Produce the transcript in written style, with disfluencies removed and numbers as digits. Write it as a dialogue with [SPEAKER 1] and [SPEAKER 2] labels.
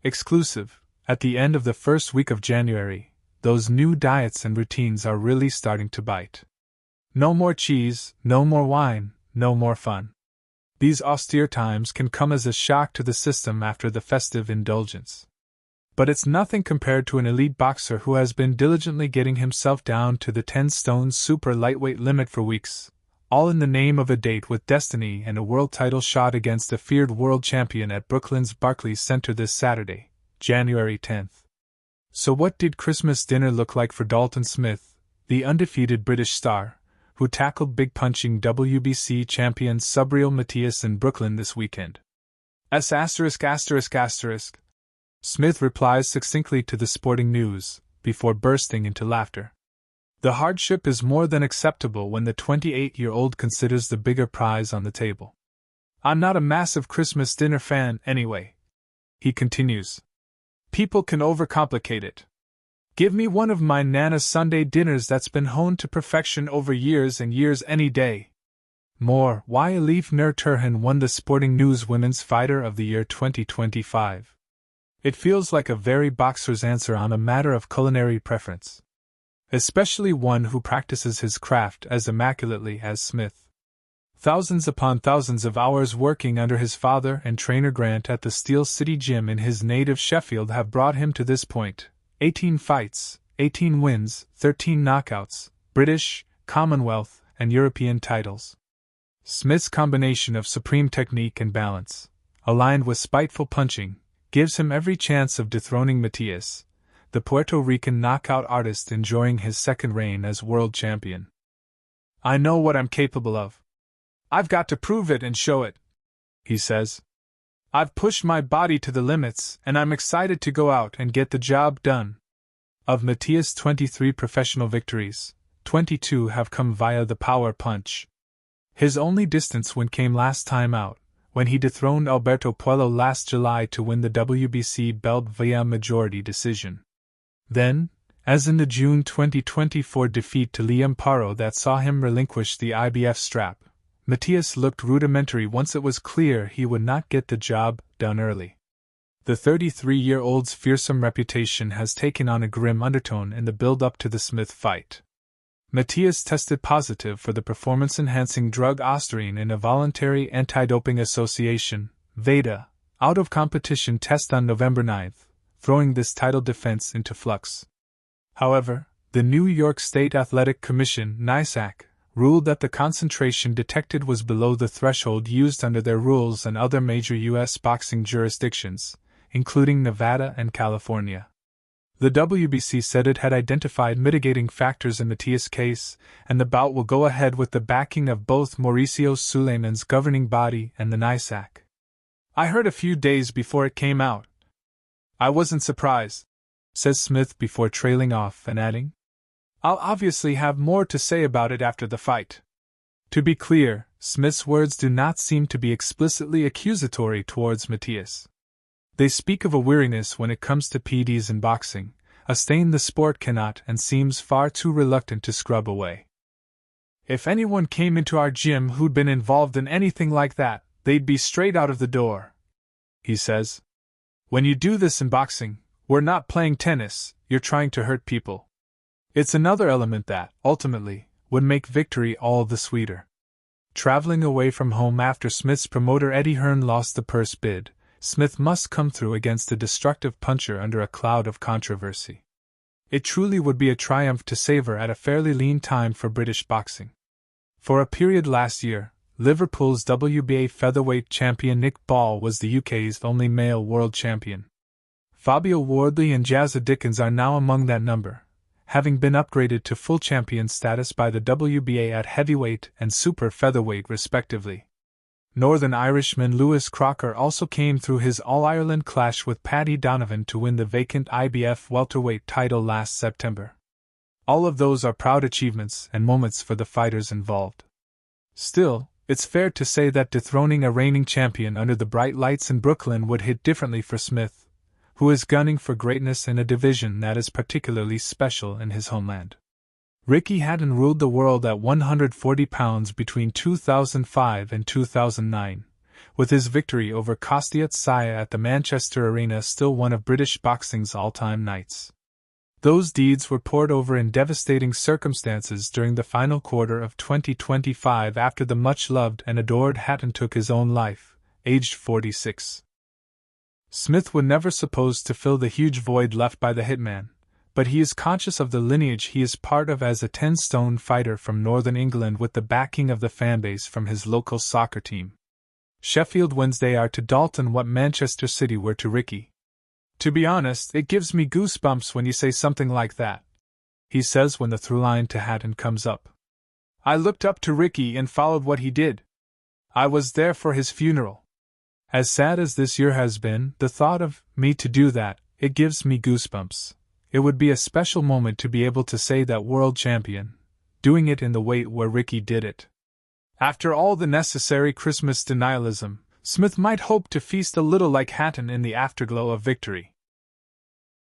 [SPEAKER 1] Exclusive. At the end of the first week of January, those new diets and routines are really starting to bite. No more cheese, no more wine, no more fun. These austere times can come as a shock to the system after the festive indulgence. But it's nothing compared to an elite boxer who has been diligently getting himself down to the 10-stone super lightweight limit for weeks, all in the name of a date with destiny and a world title shot against a feared world champion at Brooklyn's Barclays Center this Saturday, January 10th. So what did Christmas dinner look like for Dalton Smith, the undefeated British star, who tackled big-punching WBC champion Subriel Matias in Brooklyn this weekend? Smith replies succinctly to the Sporting News, before bursting into laughter. The hardship is more than acceptable when the 28-year-old considers the bigger prize on the table. I'm not a massive Christmas dinner fan anyway, he continues. People can overcomplicate it. Give me one of my Nana's Sunday dinners that's been honed to perfection over years and years any day. More, why Elif Nur Turhan won the Sporting News Women's Fighter of the Year 2025. It feels like a very boxer's answer on a matter of culinary preference. Especially one who practices his craft as immaculately as Smith. Thousands upon thousands of hours working under his father and trainer Grant at the Steel City Gym in his native Sheffield have brought him to this point. 18 fights, 18 wins, 13 knockouts, British, Commonwealth, and European titles. Smith's combination of supreme technique and balance, aligned with spiteful punching, gives him every chance of dethroning Matias, the Puerto Rican knockout artist enjoying his second reign as world champion. I know what I'm capable of. I've got to prove it and show it, he says. I've pushed my body to the limits, and I'm excited to go out and get the job done. Of Matias' 23 professional victories, 22 have come via the power punch. His only distance win came last time out, when he dethroned Alberto Puello last July to win the WBC belt via majority decision. Then, as in the June 2024 defeat to Liam Paro that saw him relinquish the IBF strap, Matias looked rudimentary once it was clear he would not get the job done early. The 33-year-old's fearsome reputation has taken on a grim undertone in the build-up to the Smith fight. Matias tested positive for the performance-enhancing drug ostarine in a voluntary anti-doping association, VADA, out-of-competition test on November 9, throwing this title defense into flux. However, the New York State Athletic Commission, NYSAC, ruled that the concentration detected was below the threshold used under their rules and other major U.S. boxing jurisdictions, including Nevada and California. The WBC said it had identified mitigating factors in Matias' case, and the bout will go ahead with the backing of both Mauricio Suleiman's governing body and the NYSAC. I heard a few days before it came out. I wasn't surprised, says Smith before trailing off and adding, I'll obviously have more to say about it after the fight. To be clear, Smith's words do not seem to be explicitly accusatory towards Matias. They speak of a weariness when it comes to PEDs in boxing, a stain the sport cannot and seems far too reluctant to scrub away. If anyone came into our gym who'd been involved in anything like that, they'd be straight out of the door, he says. When you do this in boxing, we're not playing tennis, you're trying to hurt people. It's another element that, ultimately, would make victory all the sweeter. Traveling away from home after Smith's promoter Eddie Hearn lost the purse bid, Smith must come through against a destructive puncher under a cloud of controversy. It truly would be a triumph to savor at a fairly lean time for British boxing. For a period last year, Liverpool's WBA featherweight champion Nick Ball was the UK's only male world champion. Fabio Wardley and Jazza Dickens are now among that number, having been upgraded to full champion status by the WBA at heavyweight and super featherweight respectively. Northern Irishman Lewis Crocker also came through his All-Ireland clash with Paddy Donovan to win the vacant IBF welterweight title last September. All of those are proud achievements and moments for the fighters involved. Still, it's fair to say that dethroning a reigning champion under the bright lights in Brooklyn would hit differently for Smith, who is gunning for greatness in a division that is particularly special in his homeland. Ricky Hatton ruled the world at 140 pounds between 2005 and 2009, with his victory over Kostiat Saya at the Manchester Arena still one of British boxing's all-time nights. Those deeds were poured over in devastating circumstances during the final quarter of 2025 after the much-loved and adored Hatton took his own life, aged 46. Smith would never suppose to fill the huge void left by the hitman, but he is conscious of the lineage he is part of as a 10-stone fighter from Northern England with the backing of the fanbase from his local soccer team. Sheffield Wednesday are to Dalton what Manchester City were to Ricky. To be honest, it gives me goosebumps when you say something like that, he says when the throughline to Hatton comes up. I looked up to Ricky and followed what he did. I was there for his funeral. As sad as this year has been, the thought of me to do that, it gives me goosebumps. It would be a special moment to be able to say that world champion, doing it in the weight where Ricky did it. After all the necessary Christmas denialism, Smith might hope to feast a little like Hatton in the afterglow of victory.